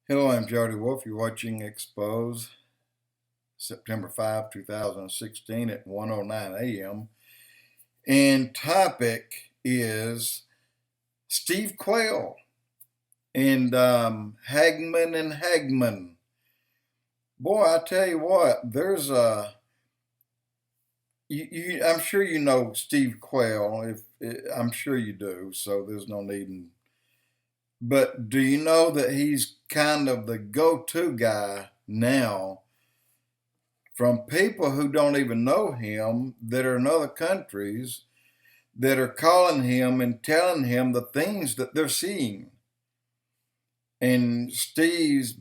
Hello, I'm Jody Wolf. You're watching Expoz, September 5, 2016 at 1:09 a.m. And topic is Steve Quayle and Hagman and Hagman. Boy, I tell you what, there's I'm sure you know Steve Quayle. I'm sure you do, so there's no need. But do you know that he's kind of the go-to guy now from people who don't even know him that are in other countries that are calling him and telling him the things that they're seeing. And Steve's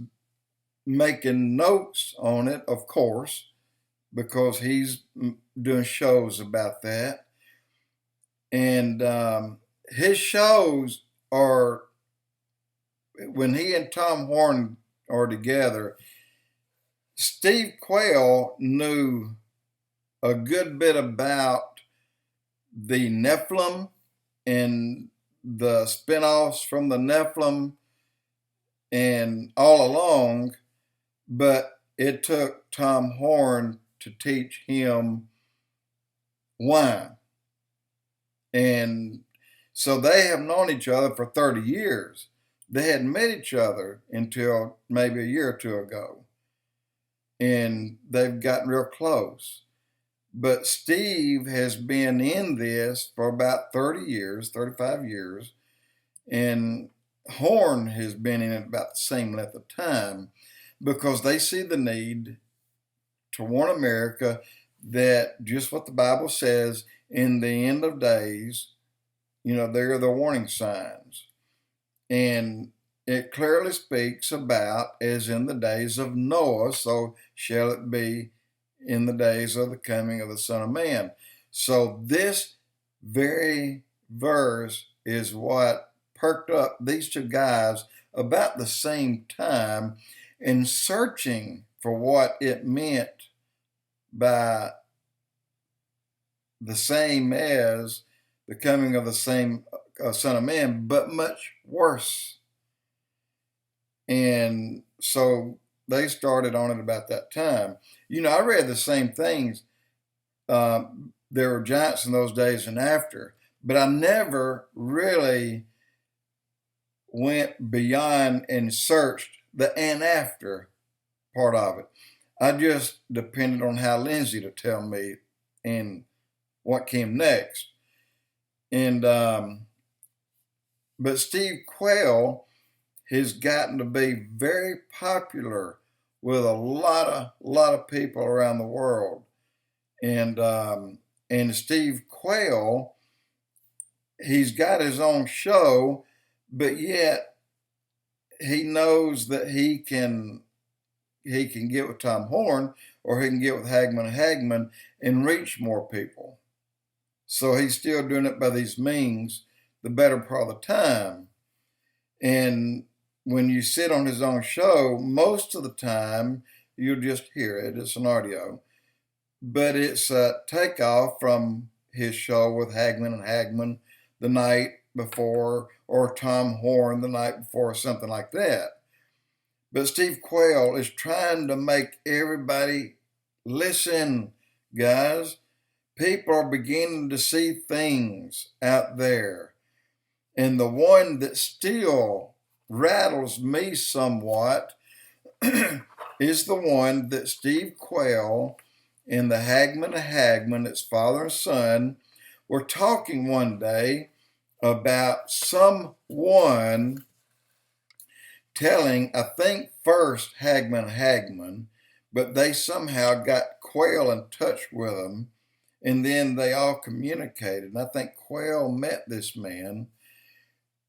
making notes on it, of course, because he's doing shows about that. And his shows are, when he and Tom Horn are together, Steve Quayle knew a good bit about the Nephilim and the spinoffs from the Nephilim and all along, but it took Tom Horn to teach him why. And so they have known each other for 30 years. They hadn't met each other until maybe a year or two ago. And they've gotten real close. But Steve has been in this for about 30 years, 35 years, and Horn has been in it about the same length of time because they see the need to warn America that just what the Bible says in the end of days, there are the warning signs. And it clearly speaks about, as in the days of Noah, so shall it be in the days of the coming of the Son of Man. So this very verse is what perked up these two guys about the same time in searching for what it meant by the same as the coming of the same Son of Man, but much worse. And so they started on it about that time. I read the same things. There were giants in those days and after, but I never really went beyond and searched the and after part of it. I just depended on how Lindsay to tell me and what came next. And but Steve Quayle has gotten to be very popular with a lot of people around the world. And Steve Quayle, he's got his own show, but yet he knows that he can get with Tom Horn, or he can get with Hagman and reach more people. So he's still doing it by these means the better part of the time. And when you sit on his own show, most of the time you'll just hear it. It's an audio. But it's a takeoff from his show with Hagman the night before, or Tom Horn the night before, or something like that. But Steve Quayle is trying to make everybody listen, guys. People are beginning to see things out there. And the one that still rattles me somewhat is the one that Steve Quayle and the Hagman, its father and son, were talking one day about someone telling, I think first Hagman, but they somehow got Quayle in touch with them, and then they all communicated. And I think Quayle met this man,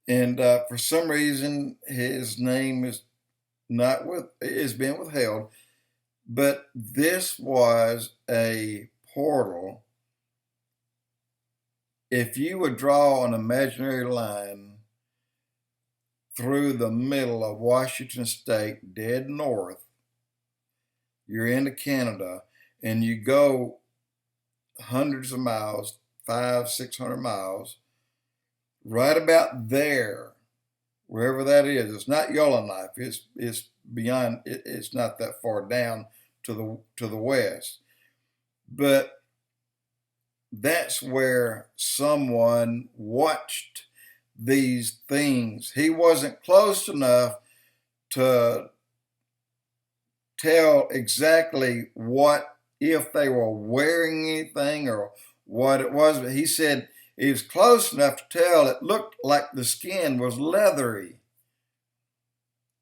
and for some reason his name is being withheld. But this was a portal. If you would draw an imaginary line through the middle of Washington State, dead north, you're into Canada, and you go hundreds of miles, 500-600 miles, right about there wherever that is. It's not Yellowknife. It's beyond. It's not that far down to the west, but that's where someone watched these things. He wasn't close enough to tell exactly what, if they were wearing anything or what it was, but he said he was close enough to tell it looked like the skin was leathery.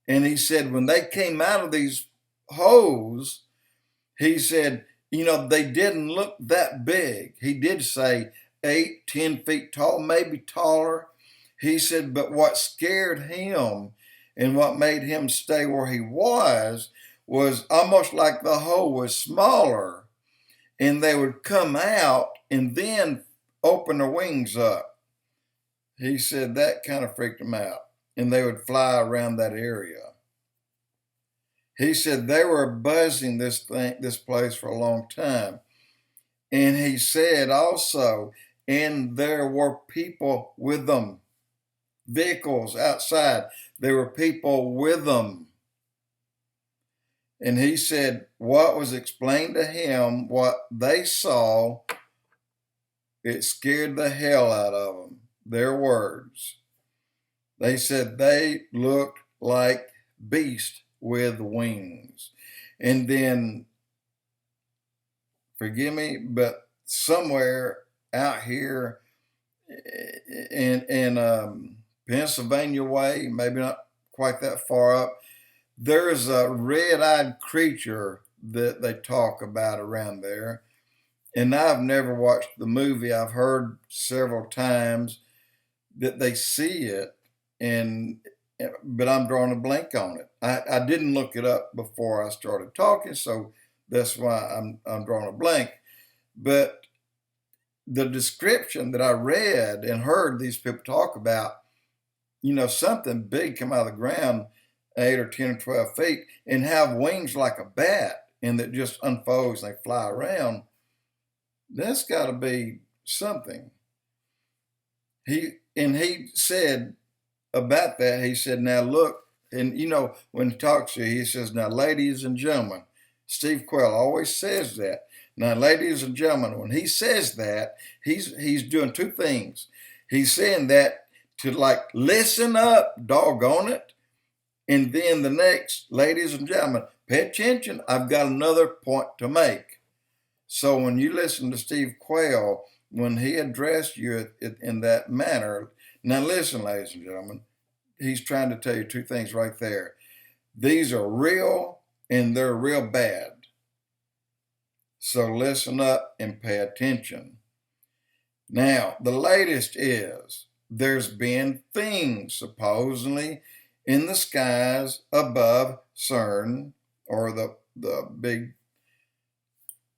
And he said when they came out of these holes, he said, they didn't look that big. He did say 8, 10 feet tall, maybe taller. He said, but what scared him and what made him stay where he was almost like the hole was smaller, and they would come out and then open their wings up. He said that kind of freaked him out, and they would fly around that area. He said they were buzzing this place for a long time. And he said also, and there were people with them, vehicles outside. There were people with them. And he said what was explained to him, what they saw, it scared the hell out of them. Their words. They said they looked like beasts with wings. And then, forgive me, but somewhere out here in Pennsylvania way, maybe not quite that far up, there's a red-eyed creature that they talk about around there. And I've never watched the movie. I've heard several times that they see it, but I'm drawing a blank on it. I didn't look it up before I started talking, so that's why I'm drawing a blank. But the description that I read and heard these people talk about, something big come out of the ground, 8 or 10 or 12 feet, and have wings like a bat, and that just unfolds and they fly around. That's got to be something. He said about that, he said, now look, and when he talks to you, he says, now ladies and gentlemen, Steve Quayle always says that. Now, ladies and gentlemen, when he says that, he's doing two things. He's saying that to listen up, doggone it. And then the next, ladies and gentlemen, pay attention. I've got another point to make. So when you listen to Steve Quayle, when he addressed you in that manner, now listen, ladies and gentlemen, he's trying to tell you two things right there. These are real and they're real bad. So listen up and pay attention. Now, the latest is there's been things supposedly in the skies above CERN, or the big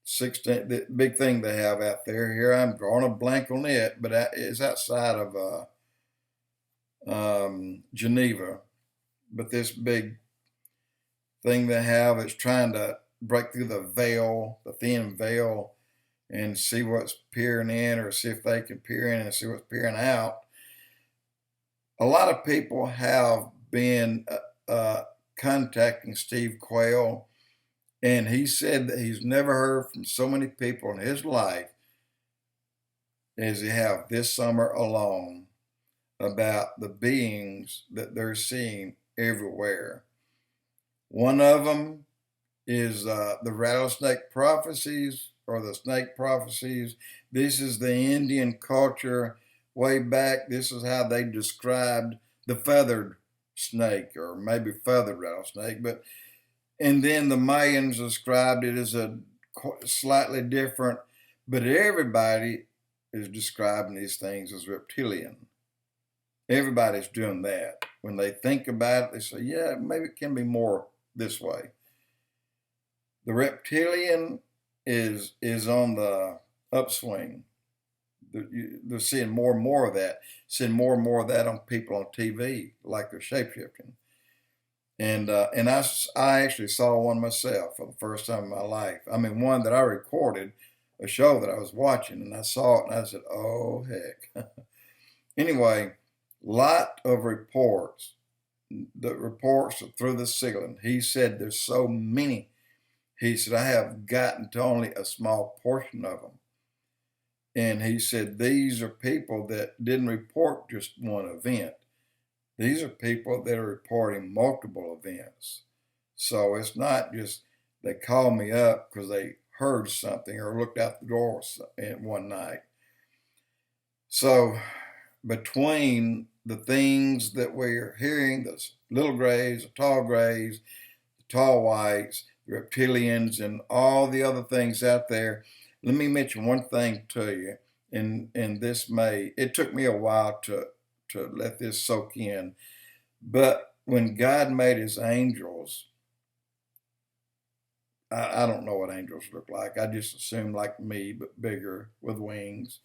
16, the big thing they have out there. Here I'm drawing a blank on it, but it's outside of Geneva. But this big thing they have is trying to break through the veil, the thin veil, and see what's peering in, or see if they can peer in and see what's peering out. A lot of people have been contacting Steve Quayle, and he said that he's never heard from so many people in his life as he have this summer alone about the beings that they're seeing everywhere. One of them is the rattlesnake prophecies, or the snake prophecies. This is the Indian culture way back. This is how they described the feathered snake, or maybe feathered rattlesnake. And then the Mayans described it as a slightly different, but everybody is describing these things as reptilian. Everybody's doing that. When they think about it, they say, yeah, maybe it can be more this way. The reptilian is on the upswing. They're seeing more and more of that. Seeing more and more of that on people on TV, like they're shapeshifting. And I actually saw one myself for the first time in my life. I mean, one that I recorded, a show that I was watching, and I saw it, and I said, oh, heck. Anyway, lot of reports the reports through the ceiling. He said there's so many. He said, I have gotten to only a small portion of them. And he said, these are people that didn't report just one event. These are people that are reporting multiple events. So it's not just they called me up because they heard something or looked out the door one night. So between the things that we're hearing, the little grays, the tall whites, the reptilians, and all the other things out there, let me mention one thing to you. And it took me a while to let this soak in. But when God made his angels, I don't know what angels look like. I just assume like me, but bigger with wings.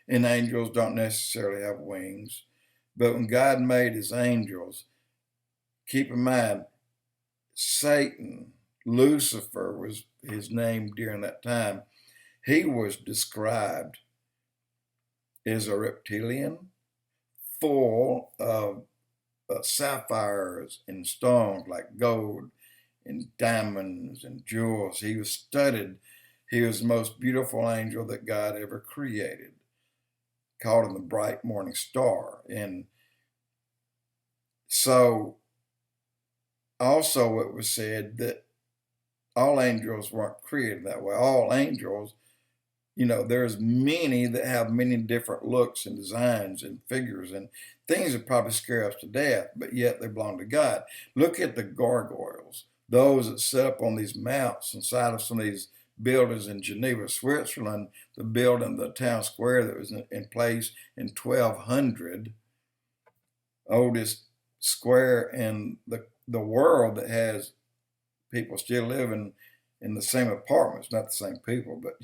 And angels don't necessarily have wings. But when God made his angels, keep in mind, Satan, Lucifer was his name during that time. He was described as a reptilian, full of sapphires and stones like gold and diamonds and jewels. He was studded. He was the most beautiful angel that God ever created, called him the bright morning star. And so also it was said that all angels weren't created that way. All angels, there's many that have many different looks and designs and figures and things that probably scare us to death, but yet they belong to God. Look at the gargoyles, those that sit up on these mounts inside of some of these buildings in Geneva, Switzerland, the town square that was in place in 1200, oldest square in the world that has people still living in the same apartments, not the same people, but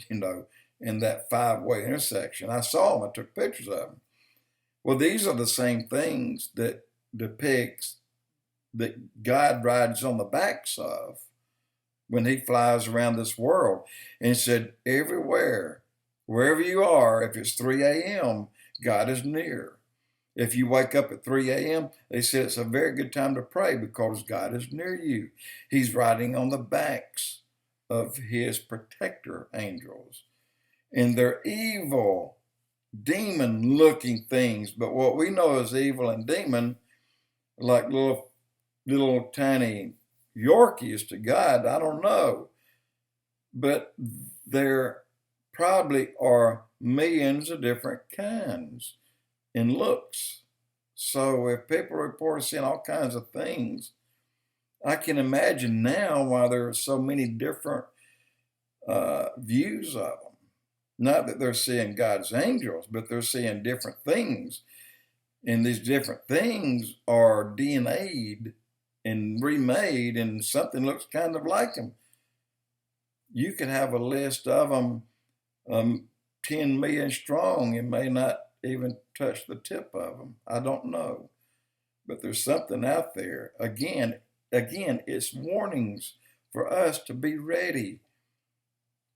in that 5-way intersection. I saw them, I took pictures of them. Well, these are the same things that depicts that God rides on the backs of when he flies around this world. And he said, everywhere, wherever you are, if it's 3 a.m., God is near. If you wake up at 3 a.m., they said it's a very good time to pray because God is near you. He's riding on the backs of his protector angels. And they're evil, demon-looking things. But what we know as evil and demon, like little tiny Yorkies to God, I don't know. But there probably are millions of different kinds in looks. So if people report seeing all kinds of things, I can imagine now why there are so many different views of them. Not that they're seeing God's angels, but they're seeing different things. And these different things are DNA'd and remade, and something looks kind of like them. You can have a list of them 10 million strong and may not even touch the tip of them. I don't know. But there's something out there. Again, it's warnings for us to be ready.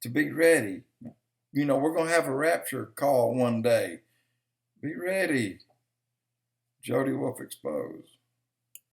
To be ready. We're going to have a rapture call one day. Be ready. Jody Wolf Expoz.